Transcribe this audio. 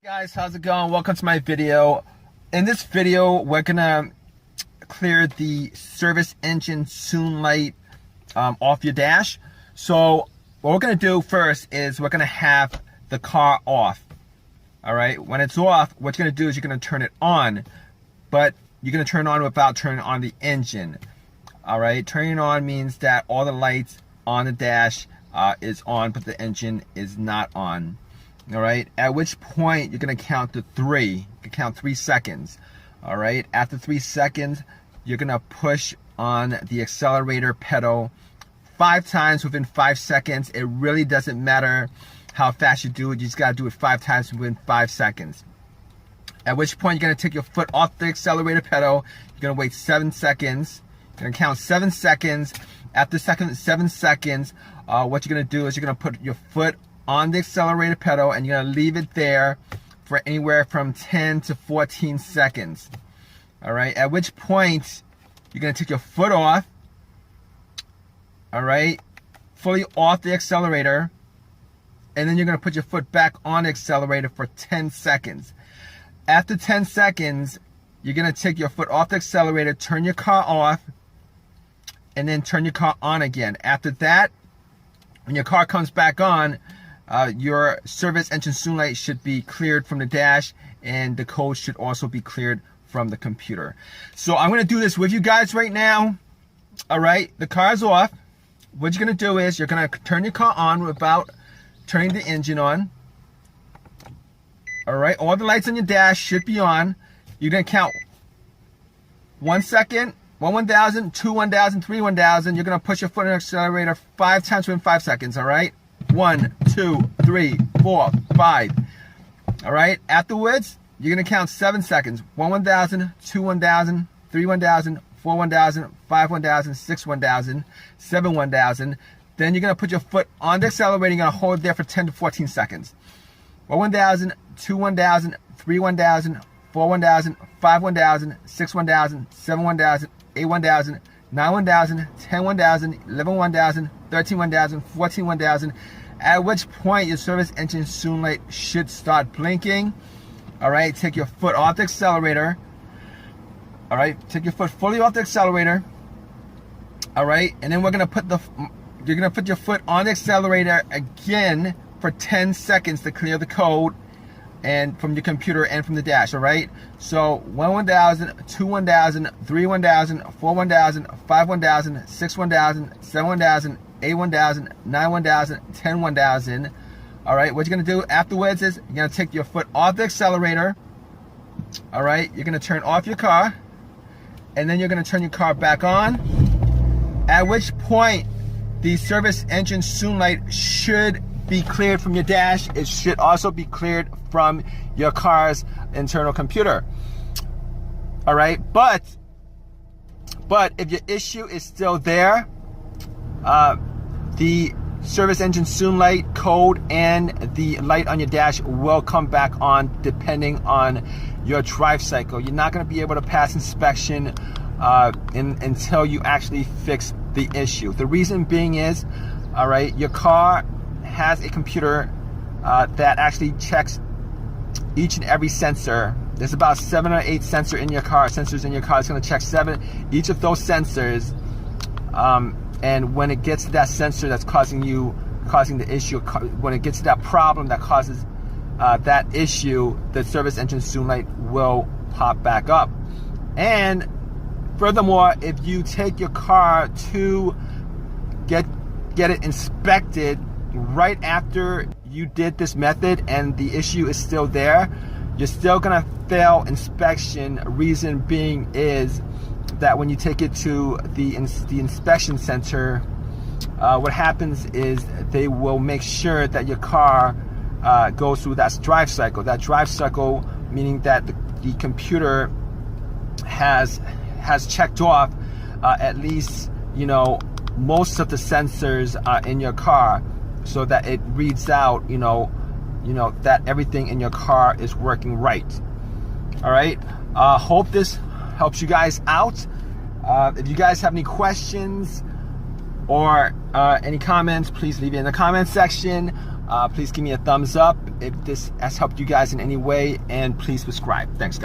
Guys, how's it going? Welcome to my video. In this video, we're gonna clear the service engine soon light off your dash. So what we're gonna do first is we're gonna have the car off. All right, when it's off, what you're gonna do is you're gonna turn it on, but you're gonna turn it on without turning on the engine. All right, turning it on means that all the lights on the dash is on, but the engine is not on. All right, at which point you're gonna count to 3. You can count 3 seconds. All right, after 3 seconds, you're gonna push on the accelerator pedal 5 times within 5 seconds. It really doesn't matter how fast you do it. You just gotta do it 5 times within 5 seconds. At which point you're gonna take your foot off the accelerator pedal. You're gonna wait 7 seconds. You're gonna count 7 seconds. After 7 seconds, what you're gonna do is you're gonna put your foot on the accelerator pedal and you're gonna leave it there for anywhere from 10 to 14 seconds. All right, at which point you're gonna take your foot off, all right, fully off the accelerator, and then you're gonna put your foot back on the accelerator for 10 seconds. After 10 seconds, you're gonna take your foot off the accelerator, turn your car off, and then turn your car on again. After that, when your car comes back on, your service engine soon light should be cleared from the dash, and the code should also be cleared from the computer. So I'm gonna do this with you guys right now. All right, the car's off. What you're gonna do is you're gonna turn your car on without turning the engine on. All right, all the lights on your dash should be on. You're gonna count 1 second, 1,000, 2 1,000, 3 1,000. You're gonna push your foot on the accelerator 5 times within 5 seconds. All right. 1, 2, 3, 4, 5. All right. Afterwards, you're gonna count 7 seconds. 1 1,000, 2 1,000, 3 1,000, 4 1,000, 5 1,000, 6 1,000, 7 1,000. Then you're gonna put your foot on the accelerator. You're gonna hold it there for 10 to 14 seconds. 1 1,000, 2 1,000, 3 1,000, 4 1,000, 5 1,000, 6 1,000, 7 1,000, 8 1,000, 9 1,000, 10 1,000, 11 1,000, 13 1,000, 14 1,000. At which point your service engine soon light should start blinking. All right, take your foot off the accelerator. All right, take your foot fully off the accelerator. All right, and then you're gonna put your foot on the accelerator again for 10 seconds to clear the code and from your computer and from the dash. All right, so 1 1,000, 2 1,000, 3 1,000, 4 1,000, 5 1,000, 6 1,000, 7 1,000, 8 1,000, 9 1,000, 10 1,000. All right, what you're gonna do afterwards is you're gonna take your foot off the accelerator. All right, you're gonna turn off your car, and then you're gonna turn your car back on. At which point the service engine soon light should be cleared from your dash. It should also be cleared from your car's internal computer. All right, but if your issue is still there, the service engine soon light code and the light on your dash will come back on depending on your drive cycle. You're not going to be able to pass inspection until you actually fix the issue. The reason being is, all right, your car has a computer that actually checks each and every sensor. There's about 7 or 8 sensors in your car. It's going to check each of those sensors. And when it gets to that sensor that's causing the issue, when it gets to that problem that causes that issue, the service engine soon light will pop back up. And furthermore, if you take your car to get it inspected right after you did this method and the issue is still there, you're still gonna fail inspection. Reason being is that when you take it to the inspection center, what happens is they will make sure that your car goes through that drive cycle. That drive cycle meaning that the computer has checked off at least, you know, most of the sensors in your car, so that it reads out, you know, that everything in your car is working right. All right. Hope this helps you guys out. If you guys have any questions, or any comments, please leave it in the comment section. Please give me a thumbs up if this has helped you guys in any way, and please subscribe. Thanks, guys.